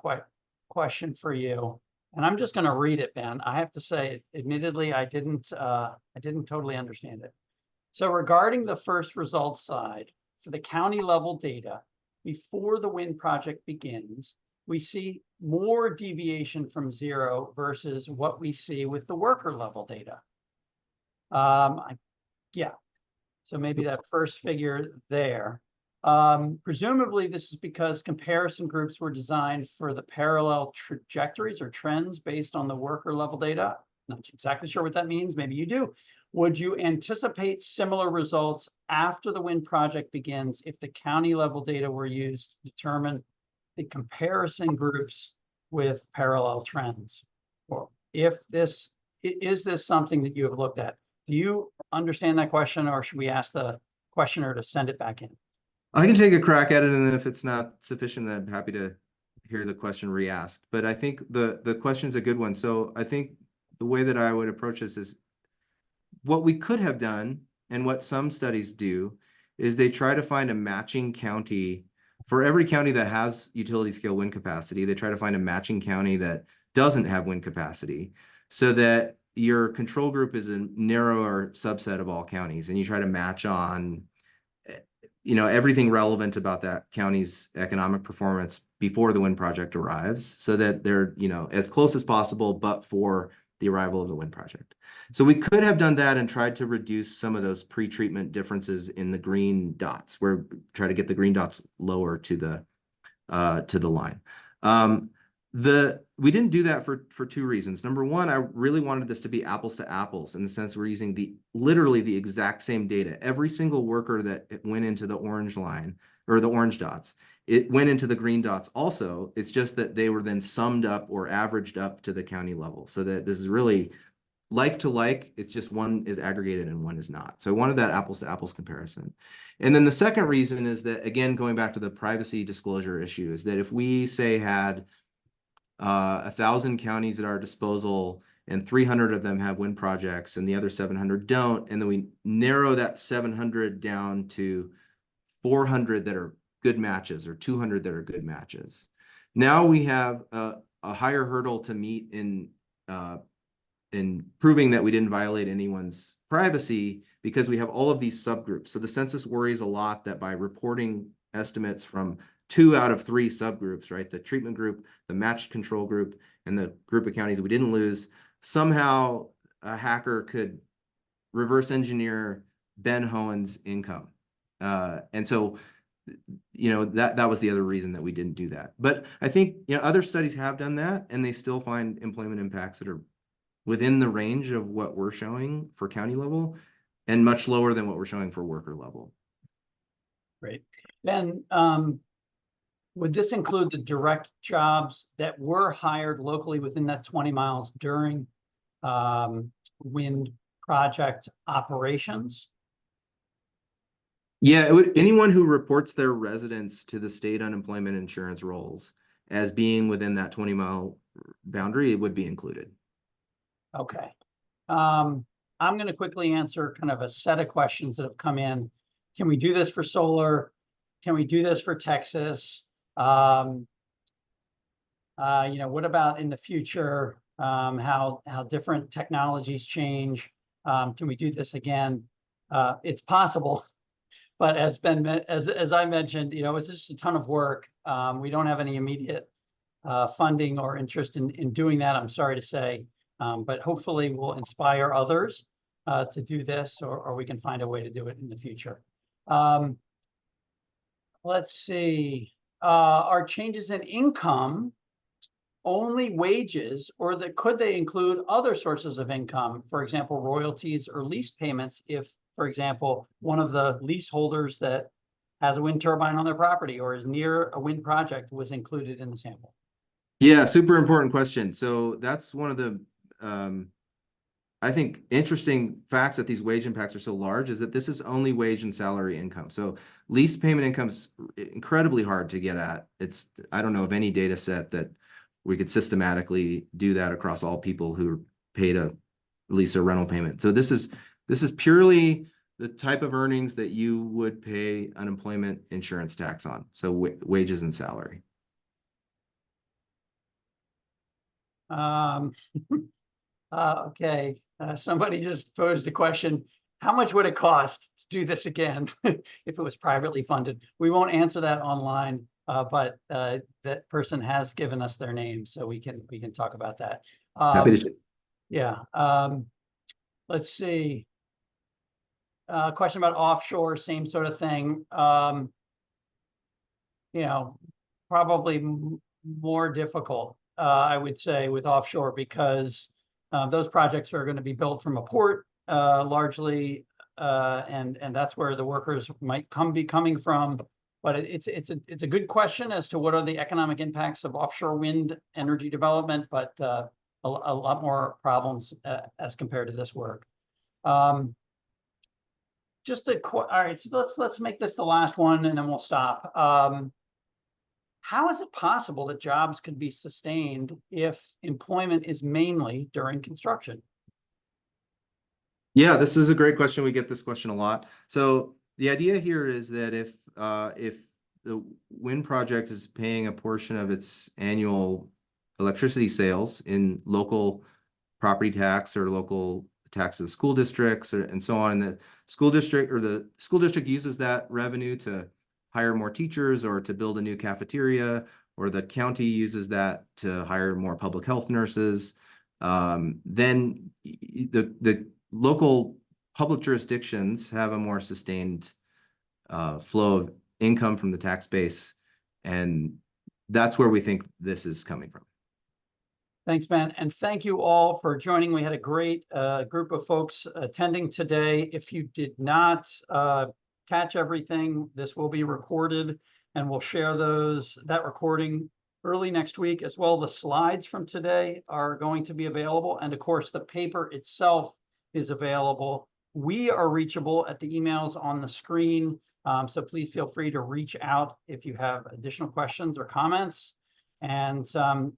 question for you, and I'm just going to read it, Ben. I have to say, admittedly, I didn't totally understand it. So regarding the first results side, for the county level data, before the wind project begins, we see more deviation from zero versus what we see with the worker level data. Yeah, so maybe that first figure there. Presumably this is because comparison groups were designed for the parallel trajectories or trends based on the worker level data. Not exactly sure what that means. Maybe you do. Would you anticipate similar results after the wind project begins if the county level data were used to determine the comparison groups with parallel trends? Or if this is this something that you have looked at? Do you understand that question, or should we ask the questioner to send it back in? I can take a crack at it, and then if it's not sufficient, then I'm happy to hear the question re-asked. But I think the question's a good one. So I think the way that I would approach this is what we could have done, and what some studies do, is they try to find a matching county. For every county that has utility scale wind capacity, they try to find a matching county that doesn't have wind capacity, so that your control group is a narrower subset of all counties, and you try to match on everything relevant about that county's economic performance before the wind project arrives, so that they're as close as possible but for the arrival of the wind project. So we could have done that and tried to reduce some of those pre-treatment differences in the green dots, where try to get the green dots lower to the line. We didn't do that for two reasons. Number one, I really wanted this to be apples to apples, in the sense we're using literally the exact same data. Every single worker that went into the orange line, or the orange dots, it went into the green dots also. It's just that they were then summed up or averaged up to the county level, so that this is really like to like. It's just one is aggregated and one is not. So I wanted that apples to apples comparison. And then the second reason is that, again, going back to the privacy disclosure issue, is that if we say had 1,000 counties at our disposal, and 300 of them have wind projects and the other 700 don't, and then we narrow that 700 down to 400 that are good matches, or 200 that are good matches. Now we have a higher hurdle to meet in proving that we didn't violate anyone's privacy, because we have all of these subgroups. So the census worries a lot that by reporting estimates from 2 out of 3 subgroups, right, the treatment group, the matched control group, and the group of counties we didn't lose, somehow a hacker could reverse engineer Ben Hohen's income And so, that was the other reason that we didn't do that. But I think, other studies have done that, and they still find employment impacts that are within the range of what we're showing for county level and much lower than what we're showing for worker level. Great. Then, would this include the direct jobs that were hired locally within that 20 miles during wind project operations? Yeah, it would. Anyone who reports their residence to the state unemployment insurance rolls as being within that 20-mile boundary, it would be included. Okay. I'm going to quickly answer kind of a set of questions that have come in. Can we do this for solar? Can we do this for Texas? What about in the future? How different technologies change? Can we do this again? It's possible, but as I mentioned, it's just a ton of work. We don't have any immediate funding or interest in doing that, I'm sorry to say, but hopefully we'll inspire others to do this, or we can find a way to do it in the future. Let's see. Are changes in income only wages, or could they include other sources of income, for example, royalties or lease payments, if, for example, one of the leaseholders that has a wind turbine on their property or is near a wind project was included in the sample? Yeah, super important question. So that's one of the, I think, interesting facts that these wage impacts are so large is that this is only wage and salary income. So lease payment income is incredibly hard to get at. I don't know of any data set that we could systematically do that across all people who are paid a lease or rental payment. So this is purely the type of earnings that you would pay unemployment insurance tax on. So wages and salary. Okay. Somebody just posed a question. How much would it cost to do this again if it was privately funded? We won't answer that online, but that person has given us their name, so we can talk about that. Happy to. Yeah. Let's see. Question about offshore, same sort of thing. Probably more difficult, I would say, with offshore, because those projects are going to be built from a port largely, and that's where the workers might be coming from. But it's a good question as to what are the economic impacts of offshore wind energy development, but a lot more problems as compared to this work. All right, so let's make this the last one, and then we'll stop. How is it possible that jobs could be sustained if employment is mainly during construction? Yeah, this is a great question. We get this question a lot. So the idea here is that if the wind project is paying a portion of its annual electricity sales in local property tax or local tax to the school districts and so on, the school district uses that revenue to hire more teachers or to build a new cafeteria, or the county uses that to hire more public health nurses, then the local public jurisdictions have a more sustained flow of income from the tax base. And that's where we think this is coming from. Thanks, Ben. And thank you all for joining. We had a great group of folks attending today. If you did not catch everything, this will be recorded, and we'll share that recording early next week as well. The slides from today are going to be available. And of course, the paper itself is available. We are reachable at the emails on the screen. So please feel free to reach out if you have additional questions or comments. And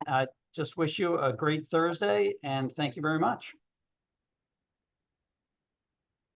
I just wish you a great Thursday, and thank you very much.